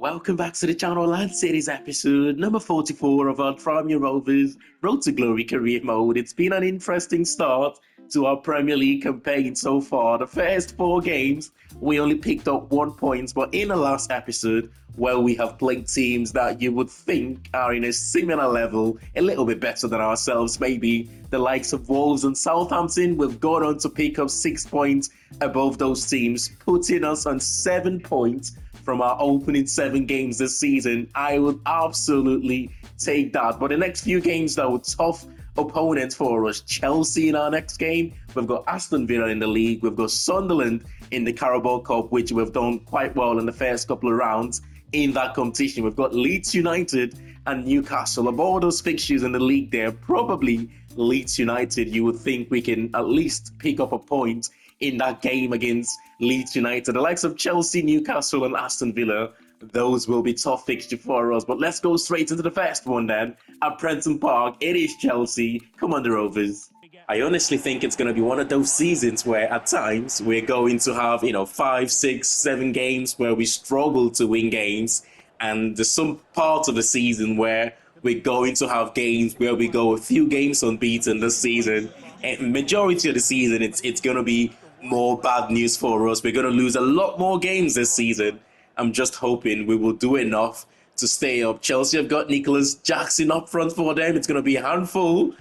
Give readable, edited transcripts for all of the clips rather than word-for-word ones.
Welcome back to the channel, and today's episode number 44 of our Tranmere Rovers Road to Glory career mode. It's been an interesting start to our Premier League campaign so far. The first 4 games, we only picked up 1 point, but in the last episode, where we have played teams that you would think are in a similar level, a little bit better than ourselves, maybe the likes of Wolves and Southampton, we've gone on to pick up 6 points above those teams, putting us on 7 points from our opening 7 games this season. I would absolutely take that. But the next few games, though, tough opponents for us. Chelsea in our next game. We've got Aston Villa in the league. We've got Sunderland in the Carabao Cup, which we've done quite well in the first couple of rounds in that competition. We've got Leeds United and Newcastle. Of all those fixtures in the league there, probably Leeds United, you would think we can at least pick up a point in that game against Leeds United. The likes of Chelsea, Newcastle and Aston Villa, those will be tough fixtures for us. But let's go straight into the first one then. At Prenton Park, it is Chelsea. Come on, the Rovers. I honestly think it's going to be one of those seasons where at times we're going to have, 5, 6, 7 games where we struggle to win games. And there's some parts of the season where we're going to have games where we go a few games unbeaten this season. And majority of the season, it's going to be more bad news for us. We're going to lose a lot more games this season. I'm just hoping we will do enough to stay up. Chelsea have got Nicholas Jackson up front for them. It's going to be a handful.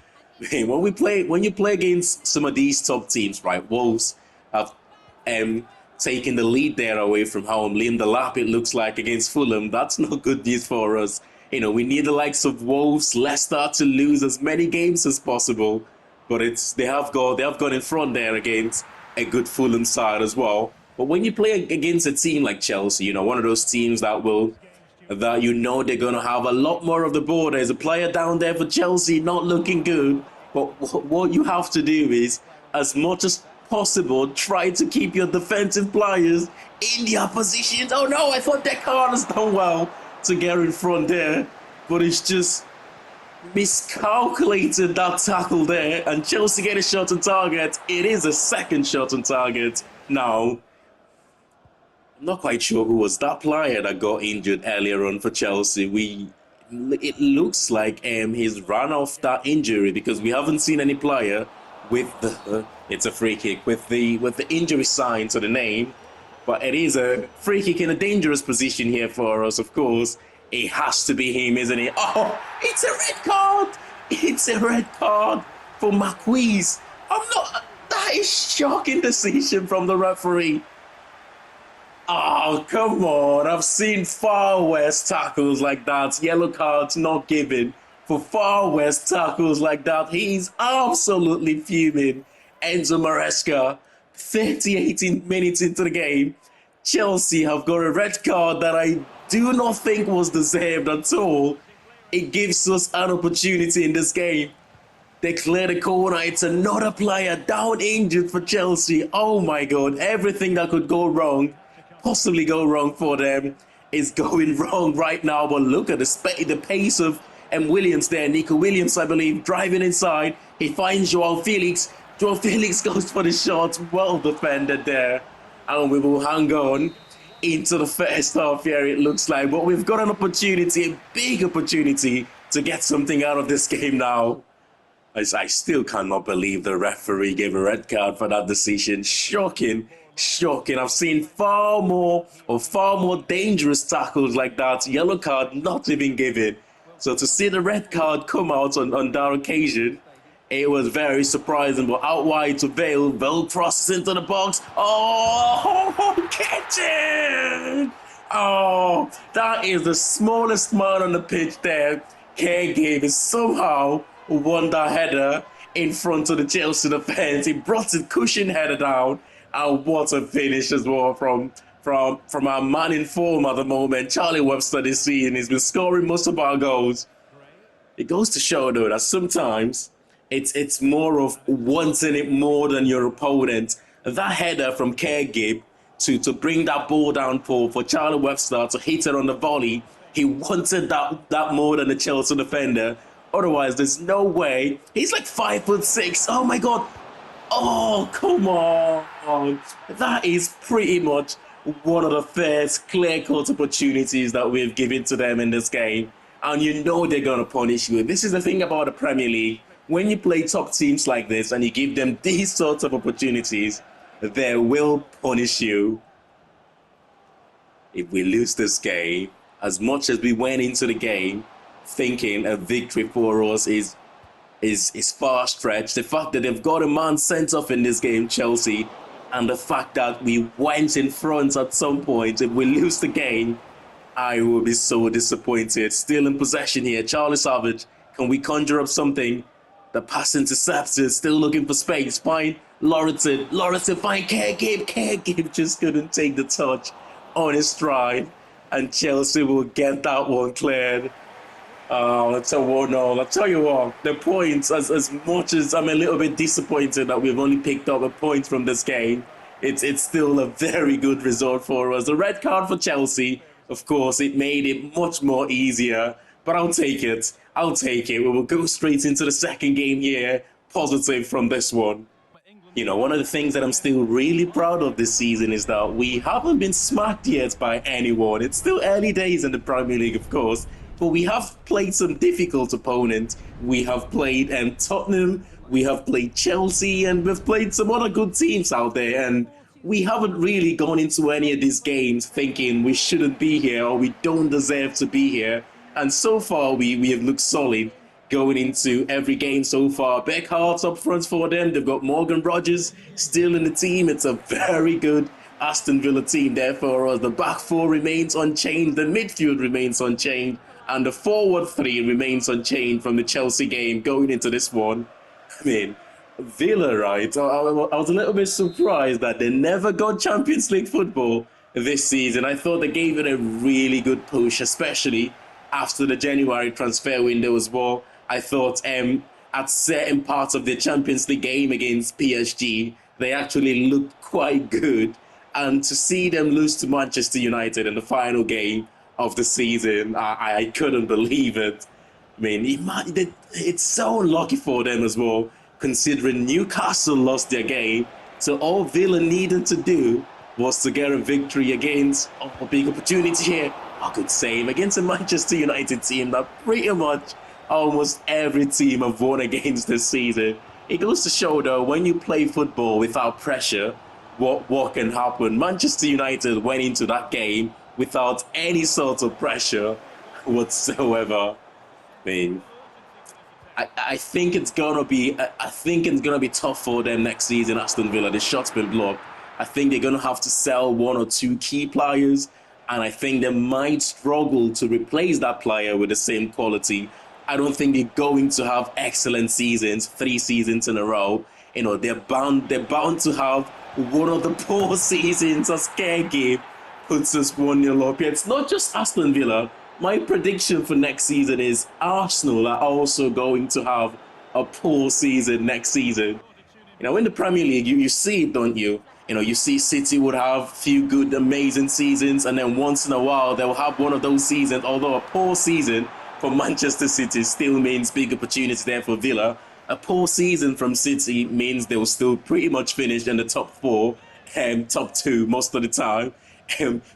When you play against some of these top teams, right? Wolves have taken the lead there away from home. Liam Delap, it looks like, against Fulham. That's not good news for us. We need the likes of Wolves, Leicester to lose as many games as possible. But they have gone in front there against a good Fulham side as well. But when you play against a team like Chelsea, one of those teams that they're going to have a lot more of the ball. There's a player down there for Chelsea not looking good. But what you have to do is, as much as possible, try to keep your defensive players in their positions. Oh no, I thought Deckard has done well to get in front there. But it's just miscalculated that tackle there, and Chelsea get a shot on target. It is a second shot on target. Now, I'm not quite sure who was that player that got injured earlier on for Chelsea. It looks like he's run off that injury, because we haven't seen any player with it's a free kick with the injury sign to the name, but it is a free kick in a dangerous position here for us, of course. It has to be him, isn't it? Oh, it's a red card! It's a red card for Marquise. That is shocking decision from the referee. Oh, come on. I've seen far worse tackles like that. Yellow cards not given for far worse tackles like that. He's absolutely fuming. Enzo Maresca, 38 minutes into the game. Chelsea have got a red card that I do not think was deserved at all. It gives us an opportunity in this game. They clear the corner. It's another player down injured for Chelsea. Oh my God, everything that could go wrong, possibly go wrong for them, is going wrong right now. But look at the pace of Williams there. Nico Williams, I believe, driving inside. He finds Joao Felix. Joao Felix goes for the shot. Well defended there. And we will hang on into the first half here, it looks like. But we've got an opportunity, a big opportunity, to get something out of this game now. I still cannot believe the referee gave a red card for that decision. Shocking. I've seen far more dangerous tackles like that. Yellow card not even given. So to see the red card come out on that occasion, it was very surprising. But out wide to Vale. Vale crosses into the box. Oh, catch it! Oh, that is the smallest man on the pitch there. Caregiver somehow won that header in front of the Chelsea defense. He brought his cushion header down. And what a finish as well from our man in form at the moment, Charlie Webster, this season. He's been scoring most of our goals. It goes to show, though, that sometimes it's more of wanting it more than your opponent. That header from Caregiver to bring that ball down for Charlie Webster to hit it on the volley, he wanted that more than the Chelsea defender. Otherwise, there's no way. He's like 5'6". Oh my God. Oh, come on. That is pretty much one of the first clear-cut opportunities that we've given to them in this game. And you know they're going to punish you. This is the thing about the Premier League. When you play top teams like this and you give them these sorts of opportunities, they will punish you. If we lose this game, as much as we went into the game thinking a victory for us is far stretched, the fact that they've got a man sent off in this game, Chelsea, and the fact that we went in front at some point, if we lose the game, I will be so disappointed. Still in possession here, Charlie Savage. Can we conjure up something? The pass intercepted, still looking for space. Fine, Laurenton, fine, Caregive just couldn't take the touch on his stride, and Chelsea will get that one cleared. I'll tell you what, the points, as much as I'm a little bit disappointed that we've only picked up a point from this game, it's still a very good result for us. The red card for Chelsea, of course, it made it much more easier, but I'll take it. We will go straight into the second game here, positive from this one. You know, one of the things that I'm still really proud of this season is that we haven't been smacked yet by anyone. It's still early days in the Premier League, of course, but we have played some difficult opponents. We have played Tottenham, we have played Chelsea, and we've played some other good teams out there. And we haven't really gone into any of these games thinking we shouldn't be here or we don't deserve to be here. And so far, we have looked solid going into every game so far. Beckhart's up front for them. They've got Morgan Rogers still in the team. It's a very good Aston Villa team there for us. The back four remains unchanged. The midfield remains unchanged. And the forward three remains unchanged from the Chelsea game going into this one. I mean, Villa, right? I was a little bit surprised that they never got Champions League football this season. I thought they gave it a really good push, especially after the January transfer window as well. I thought at certain parts of the Champions League game against PSG, they actually looked quite good. And to see them lose to Manchester United in the final game of the season, I couldn't believe it. I mean, it's so unlucky for them as well, considering Newcastle lost their game. So all Villa needed to do was to get a victory against a big opportunity here. A good save against a Manchester United team that pretty much almost every team have won against this season. It goes to show, though, when you play football without pressure, what can happen. Manchester United went into that game without any sort of pressure whatsoever. I mean, I think it's gonna be tough for them next season, Aston Villa. The shot's been blocked. I think they're gonna have to sell one or two key players, and I think they might struggle to replace that player with the same quality. I don't think they're going to have excellent seasons, 3 seasons in a row. You know, they're bound to have one of the poor seasons as Caregive puts us 1-0 up. It's not just Aston Villa. My prediction for next season is Arsenal are also going to have a poor season next season. You know, in the Premier League, you see it, don't you? You know, you see City would have a few good, amazing seasons, and then once in a while, they'll have one of those seasons, although a poor season for Manchester City still means big opportunity there for Villa. A poor season from City means they will still pretty much finish in the top 4 and top 2 most of the time.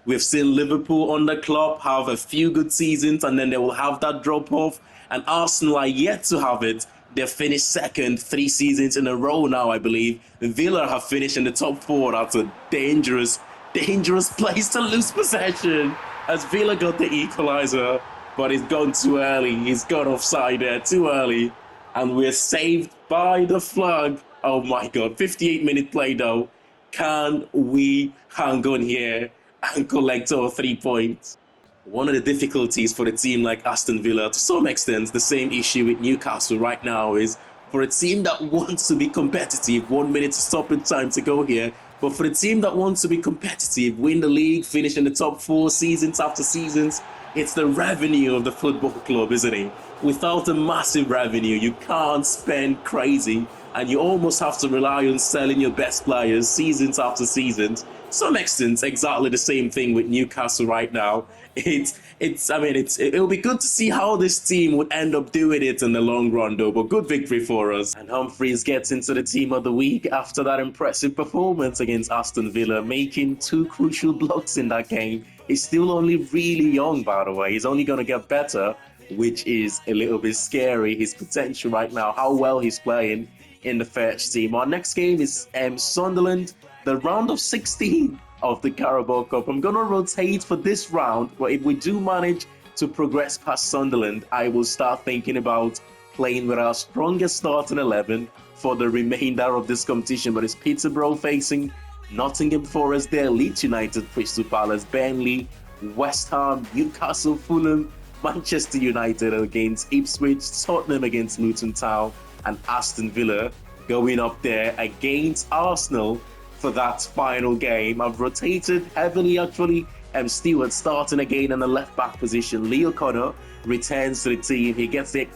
We've seen Liverpool under Klopp have a few good seasons and then they will have that drop off. And Arsenal are yet to have it. They've finished second 3 seasons in a row now, I believe. Villa have finished in the top 4. That's a dangerous place to lose possession. As Villa got the equaliser, but he's gone too early. He's gone offside there too early. And we're saved by the flag. Oh my God, 58-minute play though. Can we hang on here and collect our 3 points? One of the difficulties for a team like Aston Villa, to some extent, the same issue with Newcastle right now, is for a team that wants to be competitive, 1 minute to stoppage time to go here, but for a team that wants to be competitive, win the league, finish in the top 4 seasons after seasons, it's the revenue of the football club, isn't it? Without a massive revenue, you can't spend crazy, and you almost have to rely on selling your best players seasons after seasons. To some extent, exactly the same thing with Newcastle right now. It's It'll be good to see how this team would end up doing it in the long run, though. But good victory for us. And Humphreys gets into the team of the week after that impressive performance against Aston Villa, making 2 crucial blocks in that game. He's still only really young, by the way. He's only going to get better, which is a little bit scary. His potential right now, how well he's playing in the first team. Our next game is Sunderland, the round of 16 of the Carabao Cup. I'm going to rotate for this round, but if we do manage to progress past Sunderland, I will start thinking about playing with our strongest starting 11 for the remainder of this competition. But it's Peterborough facing Nottingham Forest there, Leeds United, Crystal Palace, Burnley, West Ham, Newcastle, Fulham, Manchester United against Ipswich, Tottenham against Luton Town, and Aston Villa going up there against Arsenal for that final game. I've rotated heavily actually. Stewart starting again in the left back position. Leo Connor returns to the team. He gets it,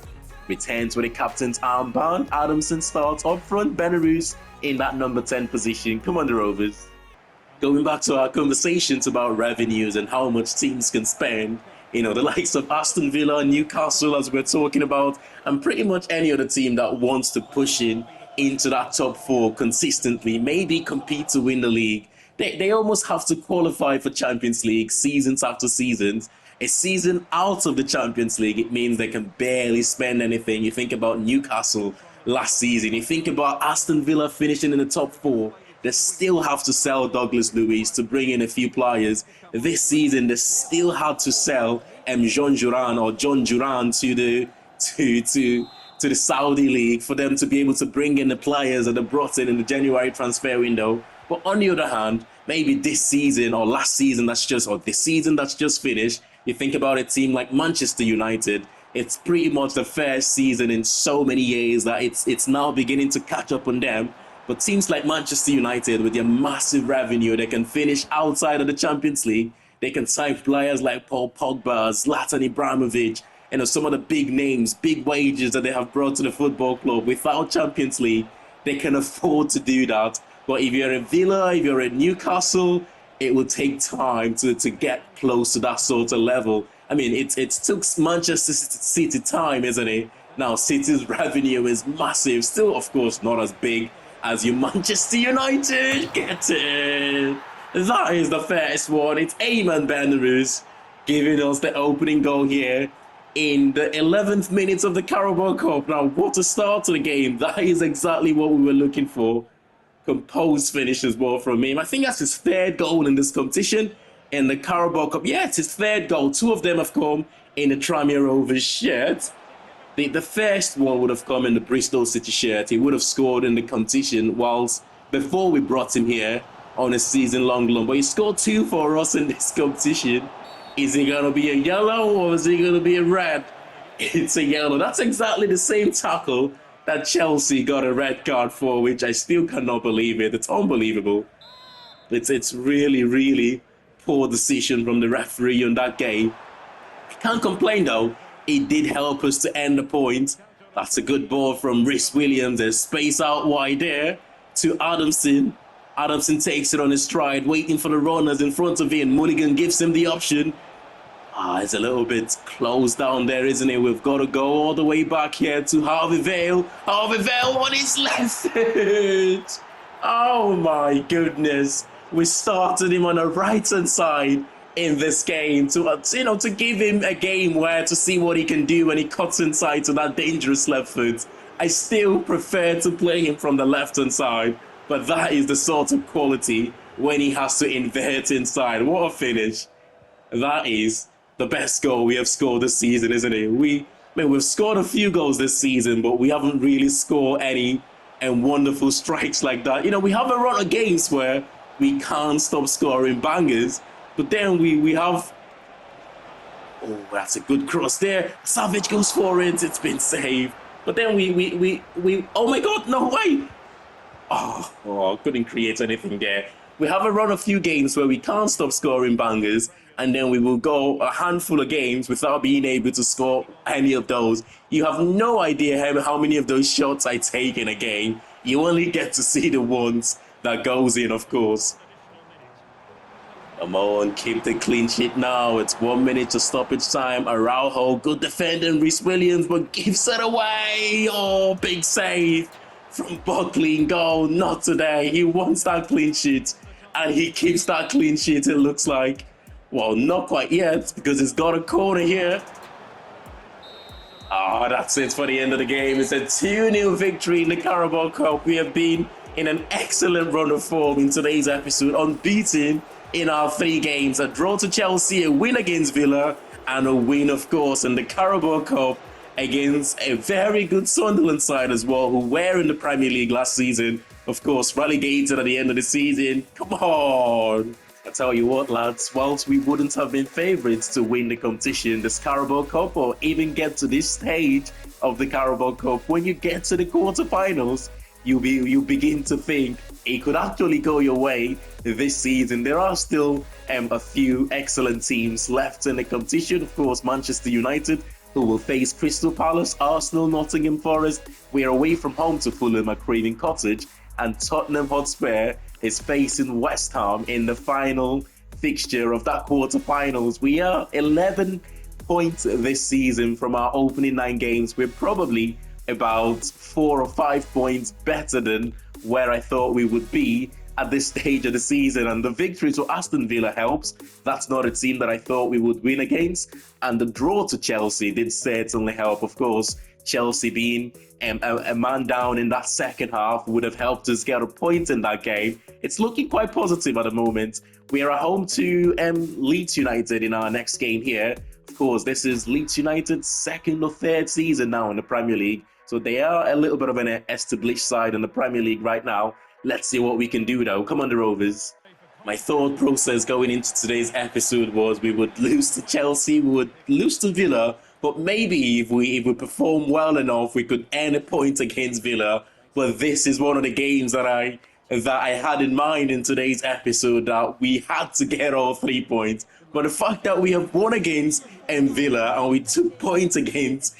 returns with the captain's armband. Adamson starts up front. Belarus in that number 10 position. Come on, the Rovers. Going back to our conversations about revenues and how much teams can spend, the likes of Aston Villa, Newcastle, as we're talking about, and pretty much any other team that wants to push into that top 4 consistently, maybe compete to win the league. They almost have to qualify for Champions League seasons after seasons. A season out of the Champions League, it means they can barely spend anything. You think about Newcastle last season. You think about Aston Villa finishing in the top 4. They still have to sell Douglas Luiz to bring in a few players. This season, they still had to sell John Duran to the Saudi League for them to be able to bring in the players that they brought in the January transfer window. But on the other hand, maybe this season or this season that's just finished, you think about a team like Manchester United. It's pretty much the first season in so many years that it's now beginning to catch up on them. But teams like Manchester United, with their massive revenue, they can finish outside of the Champions League. They can sign players like Paul Pogba, Zlatan Ibrahimovic, some of the big names, big wages that they have brought to the football club. Without Champions League, they can afford to do that. But if you're a Villa, if you're a Newcastle, it will take time to get close to that sort of level. It took Manchester City time, isn't it? Now, City's revenue is massive. Still, of course, not as big as your Manchester United. Get it? That is the first one. It's Ayman Belarus giving us the opening goal here in the 11th minute of the Carabao Cup. Now, what a start to the game. That is exactly what we were looking for. Composed finish as well from him. I think that's his 3rd goal in this competition in the Carabao Cup. Yeah, it's his 3rd goal. 2 of them have come in the Tranmere Rovers shirt. The first one would have come in the Bristol City shirt. He would have scored in the competition whilst before we brought him here on a season-long loan. But he scored 2 for us in this competition. Is it going to be a yellow or is it going to be a red? It's a yellow. That's exactly the same tackle that Chelsea got a red card for, which I still cannot believe it. It's unbelievable. It's really, really poor decision from the referee on that game. Can't complain though. It did help us to end the point. That's a good ball from Rhys Williams. There's space out wide there to Adamson. Adamson takes it on his stride, waiting for the runners in front of him. Mulligan gives him the option. It's a little bit closed down there, isn't it? We've got to go all the way back here to Harvey Vale. Harvey Vale on his left foot. Oh my goodness. We started him on the right-hand side in this game to give him a game where to see what he can do when he cuts inside to that dangerous left foot. I still prefer to play him from the left-hand side, but that is the sort of quality when he has to invert inside. What a finish. That is the best goal we have scored this season, isn't it? We've scored a few goals this season, but we haven't really scored any wonderful strikes like that. We have a run of games where we can't stop scoring bangers, but then we have... Oh, that's a good cross there. Savage goes for it. It's been saved. But then we oh my God, no way. Oh, couldn't create anything there. We have a run of few games where we can't stop scoring bangers, and then we will go a handful of games without being able to score any of those. You have no idea how many of those shots I take in a game. You only get to see the ones that goes in, of course. Come on, keep the clean sheet now. It's 1 minute to stoppage time. Araujo, good defending, Reece Williams, but gives it away. Oh, big save from Buckley in goal. Not today. He wants that clean sheet, and he keeps that clean sheet, it looks like. Well, not quite yet, because he's got a corner here. Oh, that's it for the end of the game. It's a 2-0 victory in the Carabao Cup. We have been in an excellent run of form in today's episode, unbeaten in our 3 games. A draw to Chelsea, a win against Villa, and a win, of course, in the Carabao Cup against a very good Sunderland side as well, who were in the Premier League last season. Of course, relegated at the end of the season. Come on! I tell you what, lads, whilst we wouldn't have been favourites to win the competition, the Carabao Cup, or even get to this stage of the Carabao Cup, when you get to the quarterfinals, you begin to think it could actually go your way this season. There are still a few excellent teams left in the competition. Of course, Manchester United, who will face Crystal Palace, Arsenal, Nottingham Forest. We are away from home to Fulham at Craven Cottage, and Tottenham Hotspur is facing West Ham in the final fixture of that quarterfinals. We are 11 points this season from our opening 9 games. We're probably about 4 or 5 points better than where I thought we would be at this stage of the season, and the victory to Aston Villa helps. That's not a team that I thought we would win against, and the draw to Chelsea did certainly help. Of course, Chelsea being a man down in that second half would have helped us get a point in that game. It's looking quite positive at the moment. We are at home to Leeds United in our next game here. Of course, this is Leeds United's 2nd or 3rd season now in the Premier League, so they are a little bit of an established side in the Premier League right now. Let's see what we can do though. Come on, the Rovers. My thought process going into today's episode was we would lose to Chelsea, we would lose to Villa, but maybe if we perform well enough, we could earn a point against Villa. But this is one of the games that I had in mind in today's episode, that we had to get all 3 points. But the fact that we have won against Villa and we took points against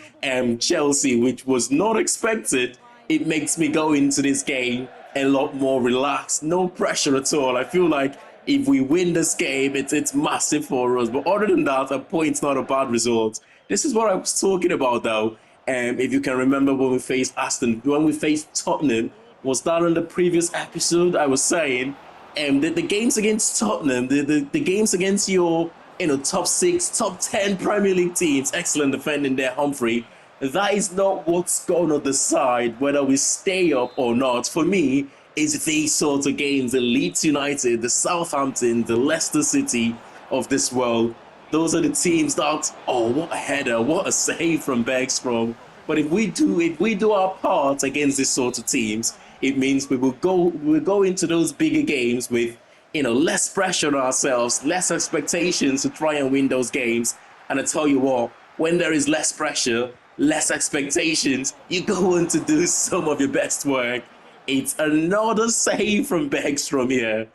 Chelsea, which was not expected, it makes me go into this game a lot more relaxed, no pressure at all. I feel like if we win this game, it's massive for us. But other than that, a point's not a bad result. This is what I was talking about, though. If you can remember when we faced Tottenham, was that on the previous episode? I was saying, the games against Tottenham, the games against your top 6, top 10 Premier League teams, excellent defending there, Humphrey. That is not what's going to decide whether we stay up or not. For me, it's these sorts of games, the Leeds United, the Southampton, the Leicester City of this world. Those are the teams that, oh, what a header, what a save from Bergstrom. But if we do our part against these sorts of teams, it means we'll go into those bigger games with, less pressure on ourselves, less expectations to try and win those games. And I tell you what, when there is less pressure, less expectations, you go on to do some of your best work. It's another save from Bergstrom here.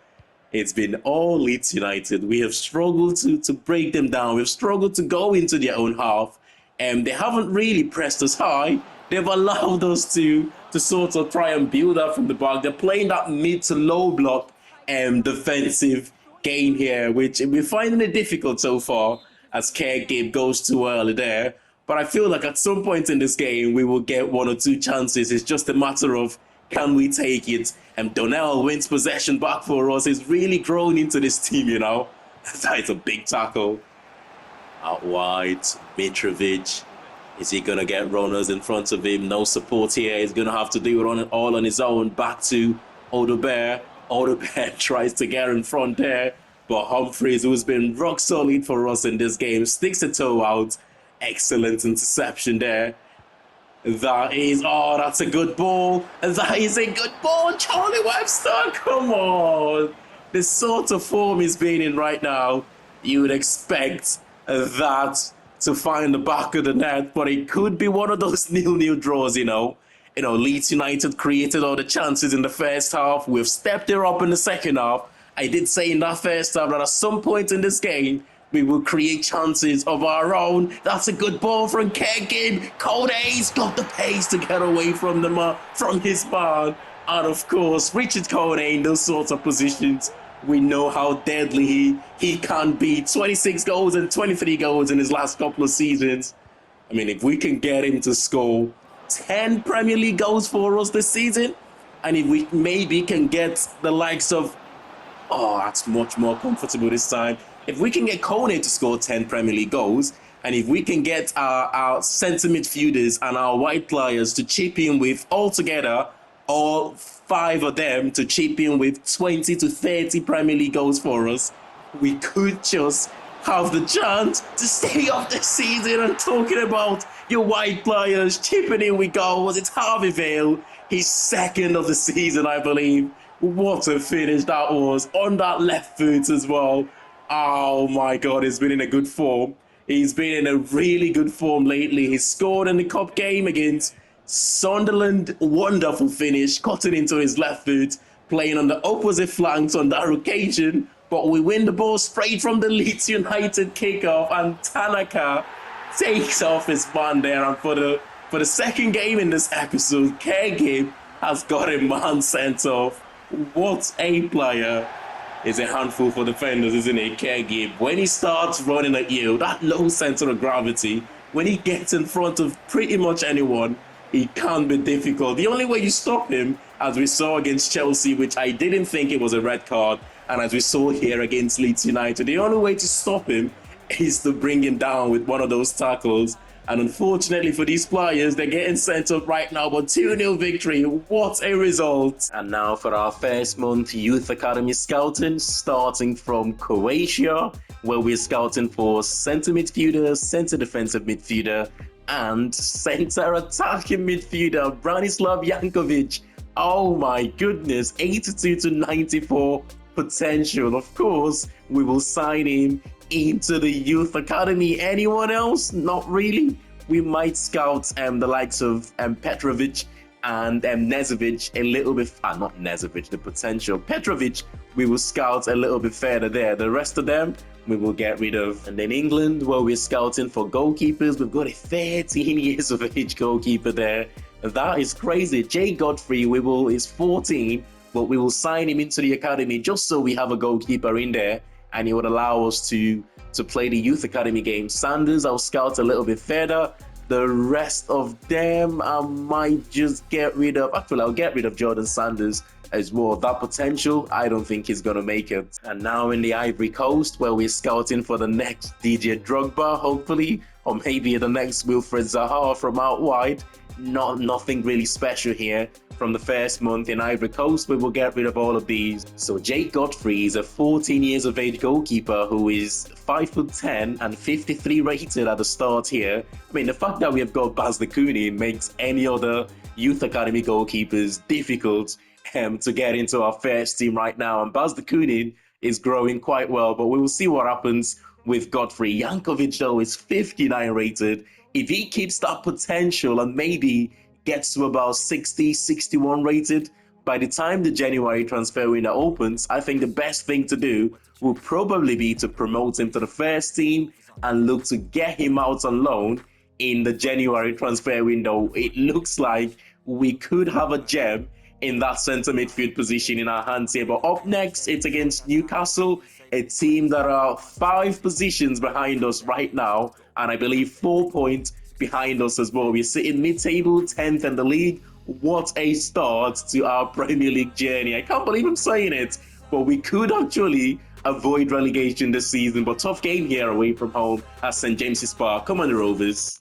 It's been all Leeds United. We have struggled to break them down. We've struggled to go into their own half. And they haven't really pressed us high. They've allowed us to sort of try and build up from the back. They're playing that mid to low block defensive game here, which we're finding it difficult so far as Carabao goes too early there. But I feel like at some point in this game, we will get 1 or 2 chances. It's just a matter of, can we take it? And Donnell wins possession back for us. He's really grown into this team, That is a big tackle. Out wide, Mitrovic. Is he going to get runners in front of him? No support here. He's going to have to do it all on his own. Back to Odegaard. Odegaard tries to get in front there. But Humphreys, who's been rock solid for us in this game, sticks a toe out. Excellent interception there. That's a good ball. That is a good ball, Charlie Webster. Come on. The sort of form he's been in right now, you would expect that to find the back of the net, but it could be one of those nil-nil draws, Leeds United created all the chances in the first half. We've stepped it up in the second half. I did say in that first half that at some point in this game, we will create chances of our own. That's a good ball from Keggin. Cody's got the pace to get away from his man. And of course, Richard Cody in those sorts of positions We know how deadly he can be. 26 goals and 23 goals in his last couple of seasons. I mean, if we can get him to score 10 Premier League goals for us this season, and if we maybe can get the likes of, oh, that's much more comfortable this time. If we can get Kone to score 10 Premier League goals, and if we can get our centre midfielders and our wide players to chip in with altogether, all 5 of them to chip in with 20 to 30 Premier League goals for us, we could just have the chance to stay off this season. And talking about your wide players chipping in with goals, it's Harvey Vale. He's second of the season, I believe. What a finish that was on that left foot as well. Oh my God, he's been in a good form. He's been in a really good form lately. He scored in the cup game against Sunderland. Wonderful finish, cutting into his left foot, playing on the opposite flanks on that occasion. But we win the ball straight from the Leeds United kickoff, and Tanaka takes off his man there. And for the second game in this episode, Kege has got a man sent off. What a player. Is a handful for defenders, isn't it? Kege. When he starts running at you, that low center of gravity, when he gets in front of pretty much anyone, he can be difficult. The only way you stop him, as we saw against Chelsea, which I didn't think it was a red card, and as we saw here against Leeds United, the only way to stop him is to bring him down with one of those tackles. And unfortunately for these players, they're getting sent up right now, but 2-0 victory, what a result. And now for our first month Youth Academy scouting, starting from Croatia, where we're scouting for centre midfielder, centre defensive midfielder, and centre attacking midfielder, Branislav Jankovic. Oh my goodness, 82 to 94 potential. Of course, we will sign him into the Youth Academy. Anyone else? Not really. We might scout the likes of Petrovic and Nezovic a little bit. Not Nezovic, the potential. Petrovic, we will scout a little bit further there. The rest of them, we will get rid of. And in England, where we're scouting for goalkeepers, we've got a 13 years of age goalkeeper there. That is crazy. Jay Godfrey, is 14, but we will sign him into the academy just so we have a goalkeeper in there, and it would allow us to play the Youth Academy game. Sanders, I'll scout a little bit further. The rest of them, I might just get rid of. Actually, I'll get rid of Jordan Sanders as well. That potential, I don't think he's going to make it. And now in the Ivory Coast, where we're scouting for the next DJ Drogba, hopefully, or maybe the next Wilfred Zaha from out wide. Nothing really special here. From the first month in Ivory Coast, we will get rid of all of these. So Jake Godfrey is a 14 years of age goalkeeper who is 5'10" and 53 rated at the start here. I mean, the fact that we have got Baz Kuni makes any other Youth Academy goalkeepers difficult to get into our first team right now. And Baz Kuni is growing quite well, but we will see what happens with Godfrey. Jankovic, though, is 59 rated. If he keeps that potential and maybe gets to about 60, 61 rated, by the time the January transfer window opens, I think the best thing to do will probably be to promote him to the first team and look to get him out on loan in the January transfer window. It looks like we could have a gem in that centre midfield position in our hands here. But up next, it's against Newcastle, a team that are 5 positions behind us right now, and I believe 4 points behind us as well. We're sitting mid-table, 10th in the league. What a start to our Premier League journey. I can't believe I'm saying it, but we could actually avoid relegation this season. But tough game here away from home at St James's Park. Come on, the Rovers.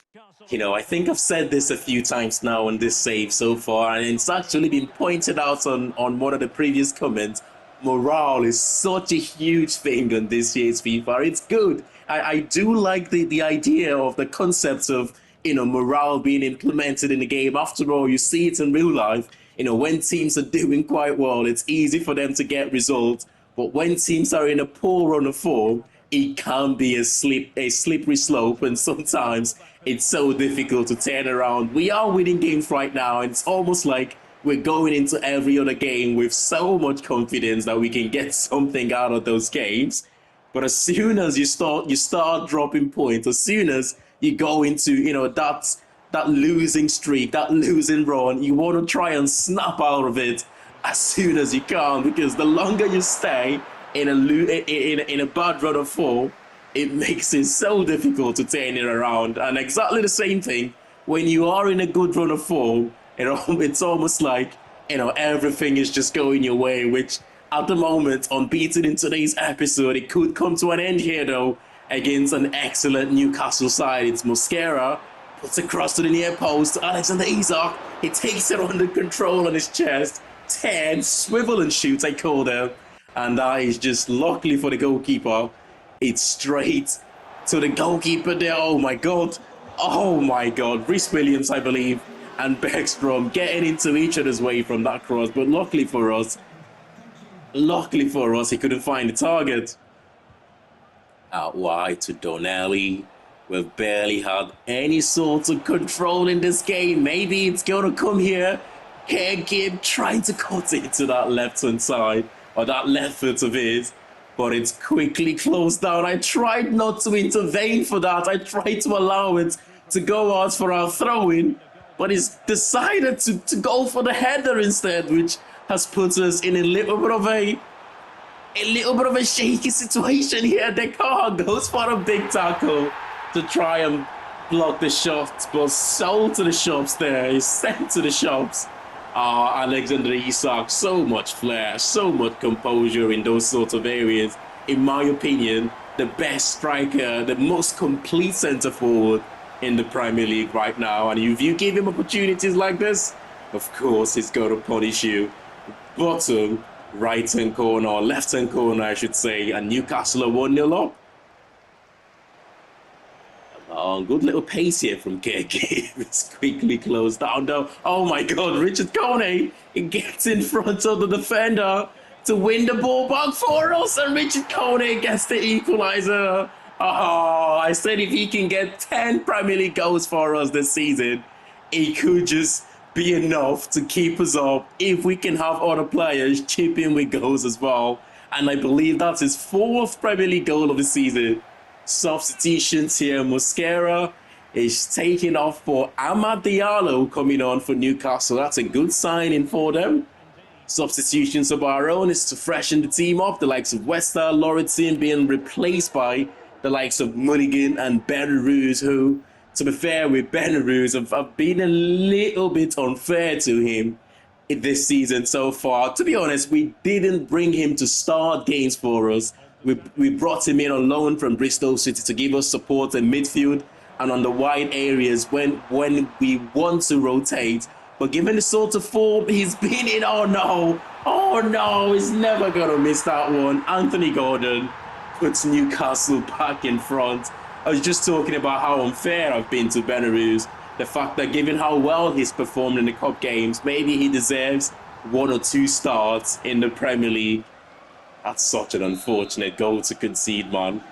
You know, I think I've said this a few times now on this save so far, and it's actually been pointed out on one of the previous comments. Morale is such a huge thing on this year's FIFA. It's good. I do like the idea of the concept of, morale being implemented in the game. After all, you see it in real life. When teams are doing quite well, it's easy for them to get results. But when teams are in a poor run of form, it can be a slippery slope, and sometimes it's so difficult to turn around. We are winning games right now, and it's almost like we're going into every other game with so much confidence that we can get something out of those games. But as soon as you start dropping points, as soon as you go into, that losing streak, that losing run, you want to try and snap out of it as soon as you can, because the longer you stay, in a bad run of form, it makes it so difficult to turn it around. And exactly the same thing when you are in a good run of form, it's almost like, everything is just going your way, which at the moment, unbeaten in today's episode, it could come to an end here though, against an excellent Newcastle side. It's Mosquera, puts it across to the near post, Alexander Isak, he takes it under control on his chest, 10, swivel and shoot, I call them. And that is just, luckily for the goalkeeper, it's straight to the goalkeeper there. Oh my god. Rhys Williams, I believe, and Bergstrom getting into each other's way from that cross. But luckily for us, he couldn't find the target. Out wide to Donnelly. We've barely had any sort of control in this game. Maybe it's going to come here. Gibb trying to cut it to that left-hand side, or that left foot of his, but it's quickly closed down. I tried not to intervene for that. I tried to allow it to go out for our throw-in, but he's decided to go for the header instead, which has put us in a little bit of a shaky situation here. Descartes goes for a big tackle to try and block the shots, but sold to the shops there. He's sent to the shops. Alexander Isak, so much flair, so much composure in those sorts of areas. In my opinion, the best striker, the most complete centre forward in the Premier League right now. And if you give him opportunities like this, of course he's going to punish you. Bottom right-hand corner, or left-hand corner, I should say, and Newcastle are 1-0 up. Good little pace here from Gibb. It's quickly closed down though. Oh my god, Richard Kone, he gets in front of the defender to win the ball back for us, and Richard Kone gets the equaliser. I said if he can get 10 Premier League goals for us this season, it could just be enough to keep us up if we can have other players chip in with goals as well. And I believe that's his 4th Premier League goal of the season. Substitutions here. Mosquera is taking off for Amad Diallo coming on for Newcastle. That's a good signing for them. Substitutions of our own is to freshen the team up. The likes of Wester, Lauritsen being replaced by the likes of Mulligan and Benaruz, who, to be fair with Benaruz, have been a little bit unfair to him this season so far. To be honest, we didn't bring him to start games for us. We brought him in on loan from Bristol City to give us support in midfield and on the wide areas when we want to rotate. But given the sort of form he's been in, oh no, he's never going to miss that one. Anthony Gordon puts Newcastle back in front. I was just talking about how unfair I've been to Benaruz. The fact that given how well he's performed in the cup games, maybe he deserves 1 or 2 starts in the Premier League. That's such an unfortunate goal to concede, man.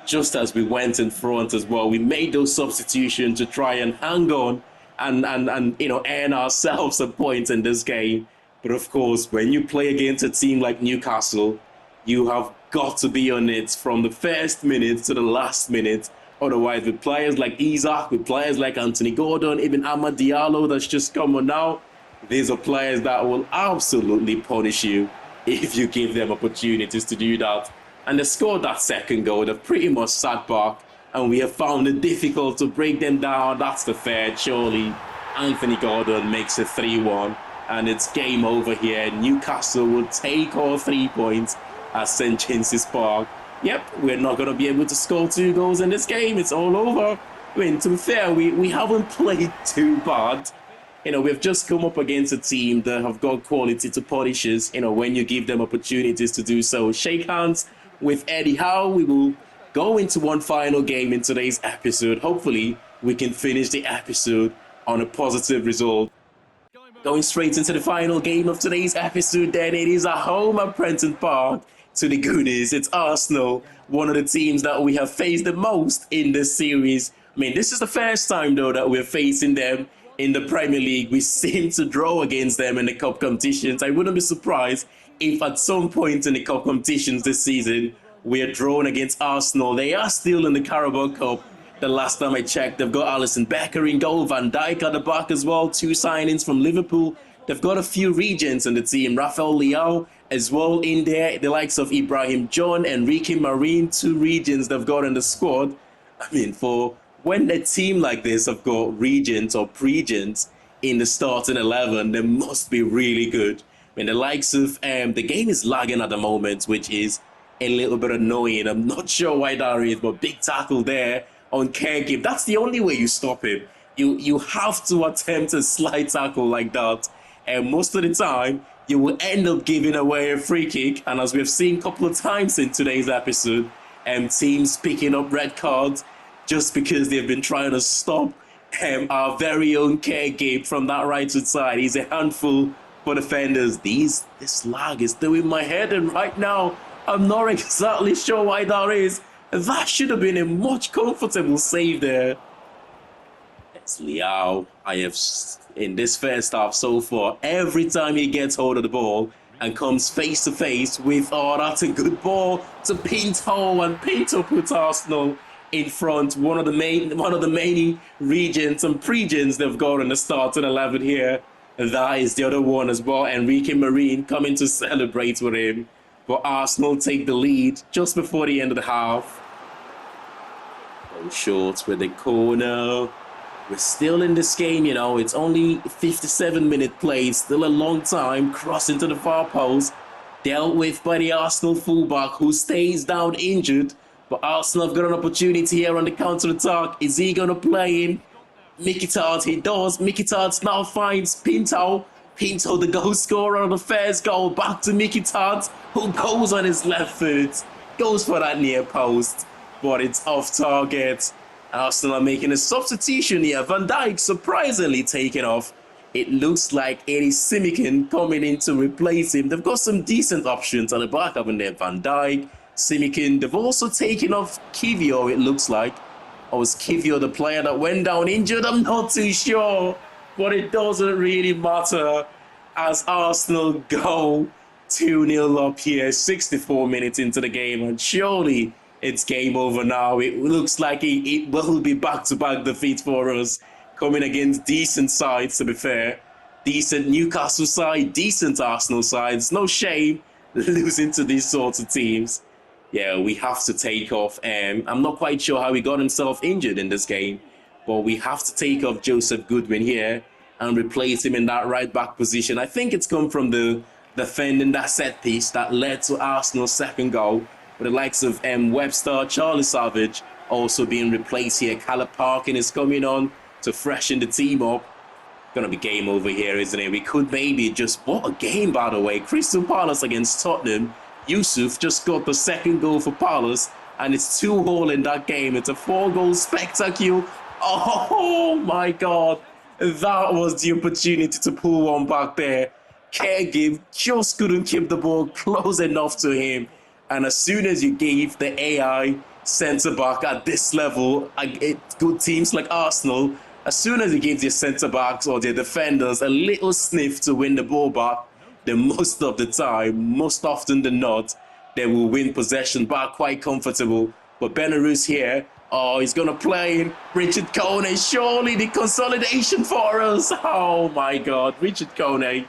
Just as we went in front as well, we made those substitutions to try and hang on and earn ourselves a point in this game. But of course, when you play against a team like Newcastle, you have got to be on it from the first minute to the last minute. Otherwise, with players like Isak, with players like Anthony Gordon, even Amad Diallo that's just come on now, these are players that will absolutely punish you if you give them opportunities to do that. And they scored that second goal. They've pretty much sat back, and we have found it difficult to break them down. That's the third, surely. Anthony Gordon makes it 3-1, and it's game over here. Newcastle will take all 3 points at St. James's Park. Yep, we're not going to be able to score 2 goals in this game. It's all over. I mean, to be fair, we haven't played too bad. We've just come up against a team that have got quality to punish us, when you give them opportunities to do so. Shake hands with Eddie Howe. We will go into one final game in today's episode. Hopefully, we can finish the episode on a positive result. Going straight into the final game of today's episode, then it is at home at Prenton Park to the Goonies. It's Arsenal, one of the teams that we have faced the most in this series. I mean, this is the first time, though, that we're facing them in the Premier League. We seem to draw against them in the cup competitions. I wouldn't be surprised if at some point in the cup competitions this season, we are drawn against Arsenal. They are still in the Carabao Cup. The last time I checked, they've got Alisson Becker in goal, Van Dijk at the back as well. 2 signings from Liverpool, They've got a few regents in the team. Rafael Leao as well in there. The likes of Ibrahim John, Enrique Marin, 2 regents they've got in the squad. I mean, for when a team like this have got regents or pre-gens in the starting 11, they must be really good. I mean, the likes of the game is lagging at the moment, which is a little bit annoying. I'm not sure why that is, but big tackle there on Kergib. That's the only way you stop him. You have to attempt a slide tackle like that, and most of the time you will end up giving away a free kick. And as we've seen a couple of times in today's episode, teams picking up red cards just because they've been trying to stop our very own Kergib from that right side. He's a handful for defenders. This lag is doing my head in right now. I'm not exactly sure why that is. That should have been a much comfortable save there. It's Leao. I have, in this first half so far, every time he gets hold of the ball and comes face to face with, oh, that's a good ball to Pinto, and Pinto puts Arsenal in front. One of the many regents and pre-gens they've got in the starting 11 here. And that is the other one as well. Enrique Marin coming to celebrate with him. But Arsenal take the lead just before the end of the half. Go short with the corner. We're still in this game, you know. It's only 57-minute play. Still a long time. Cross into the far post. Dealt with by the Arsenal fullback, who stays down injured. But Arsenal have got an opportunity here on the counter-attack. Is he going to play in? Mkhitaryan, he does. Mkhitaryan now finds Pinto. Pinto, the goal scorer on the first goal. Back to Mkhitaryan, who goes on his left foot. Goes for that near post. But it's off target. Arsenal are making a substitution here. Van Dijk surprisingly taken off. It looks like it is Simikin coming in to replace him. They've got some decent options on the back, haven't they? Van Dijk, Simikin. They've also taken off Kivio, it looks like. Or was Kivio the player that went down injured? I'm not too sure. But it doesn't really matter as Arsenal go 2-0 up here, 64 minutes into the game. And surely it's game over now. It looks like it will be back-to-back defeats for us, coming against decent sides, to be fair. Decent Newcastle side, decent Arsenal sides. No shame losing to these sorts of teams. Yeah, we have to take off. I'm not quite sure how he got himself injured in this game, but we have to take off Joseph Goodwin here and replace him in that right-back position. I think it's come from the defending that set piece that led to Arsenal's second goal, with the likes of Webster, Charlie Savage also being replaced here. Caleb Parkin is coming on to freshen the team up. Gonna be game over here, isn't it? We could maybe just... What a game, by the way. Crystal Palace against Tottenham. Yusuf just got the second goal for Palace, and it's 2-2 in that game. It's a 4-goal spectacle. Oh my God. That was the opportunity to pull one back there. Kergib just couldn't keep the ball close enough to him. And as soon as you gave the AI centre-back at this level, good teams like Arsenal, as soon as you give their centre-backs or their defenders a little sniff to win the ball back, then most of the time, most often than not, they will win possession back quite comfortable. But Belarus here, oh, he's going to play in Richard Kone. Surely the consolidation for us. Oh my God, Richard Kone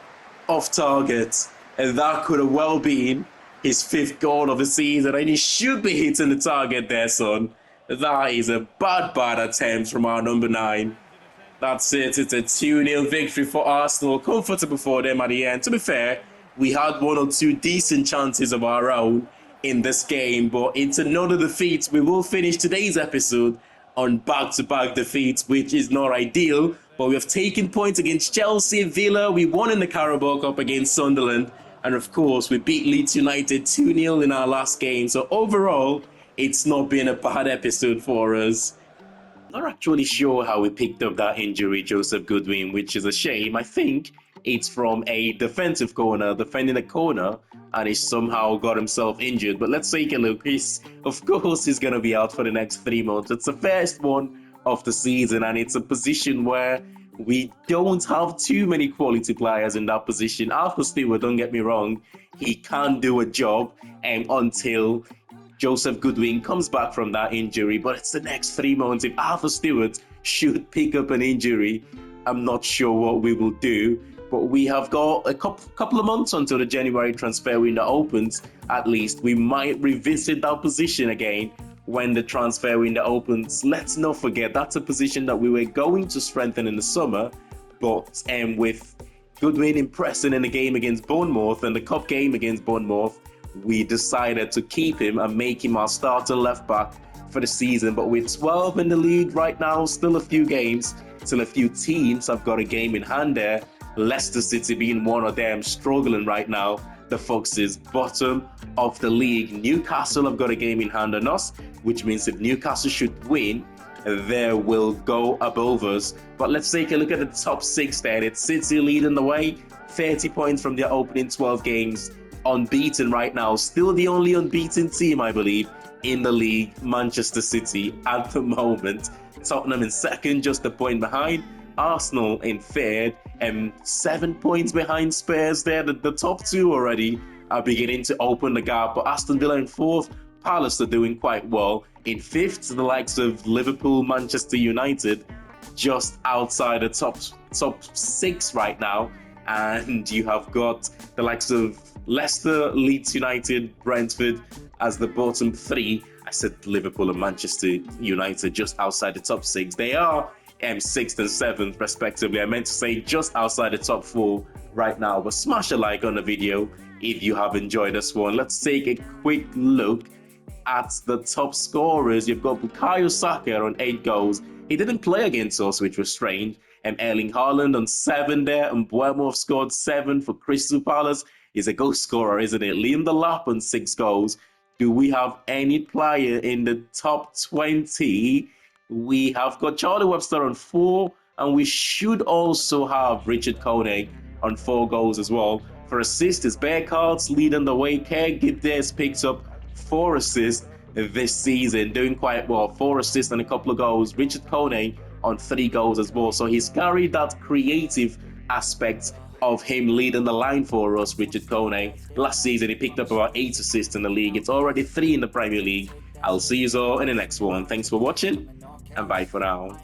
off target. And that could have well been his 5th goal of the season. And he should be hitting the target there, son. That is a bad attempt from our number 9. That's it. It's a 2-0 victory for Arsenal. Comfortable for them at the end. To be fair, we had 1 or 2 decent chances of our own in this game, but it's another defeat. We will finish today's episode on back-to-back defeats, which is not ideal, but we have taken points against Chelsea, Villa. We won in the Carabao Cup against Sunderland, and of course, we beat Leeds United 2-0 in our last game. So overall, it's not been a bad episode for us. Not actually sure how we picked up that injury, Joseph Goodwin, which is a shame. I think it's from a defensive corner, defending a corner, and he somehow got himself injured. But let's take a look. Of course, he's going to be out for the next 3 months. It's the first one of the season, and it's a position where we don't have too many quality players in that position. Arthur Stewart, don't get me wrong, he can do a job until Joseph Goodwin comes back from that injury, but it's the next 3 months. If Arthur Stewart should pick up an injury, I'm not sure what we will do. but we have got a couple of months until the January transfer window opens. At least we might revisit that position again when the transfer window opens. Let's not forget that's a position that we were going to strengthen in the summer, but with Goodwin impressing in the game against Bournemouth and the cup game against Bournemouth, we decided to keep him and make him our starter left back for the season. But with 12 in the league right now, still a few games, still a few teams have got a game in hand there. Leicester City being one of them, struggling right now. The Foxes bottom of the league. Newcastle have got a game in hand on us, which means if Newcastle should win, they will go above us. But let's take a look at the top 6 then. It's City leading the way, 30 points from their opening 12 games. Unbeaten right now, still the only unbeaten team, I believe, in the league. Manchester City at the moment. Tottenham in second, just a point behind. Arsenal in third, and 7 points behind Spurs there. The top 2 already are beginning to open the gap. But Aston Villa in fourth, Palace are doing quite well. In fifth, the likes of Liverpool, Manchester United, just outside the top 6 right now. And you have got the likes of Leicester, Leeds United, Brentford as the bottom 3. I said Liverpool and Manchester United just outside the top 6. They are 6th and 7th respectively. I meant to say just outside the top 4 right now. But smash a like on the video if you have enjoyed this one. Let's take a quick look at the top scorers. You've got Bukayo Saka on 8 goals. He didn't play against us, which was strange. And Erling Haaland on 7 there. And Bournemouth scored 7 for Crystal Palace. He's a goal scorer, isn't it? Liam Delap on 6 goals. Do we have any player in the top 20? We have got Charlie Webster on 4. And we should also have Richard Koenig on 4 goals as well. For assists, it's Bearcards leading the way. Kerr Gibdes picked up 4 assists this season, doing quite well. 4 assists and a couple of goals. Richard Koenig on 3 goals as well. So he's carried that creative aspect of him leading the line for us, Richard Koenig. Last season, he picked up about 8 assists in the league. It's already 3 in the Premier League. I'll see you all in the next one. Thanks for watching, and bye for now.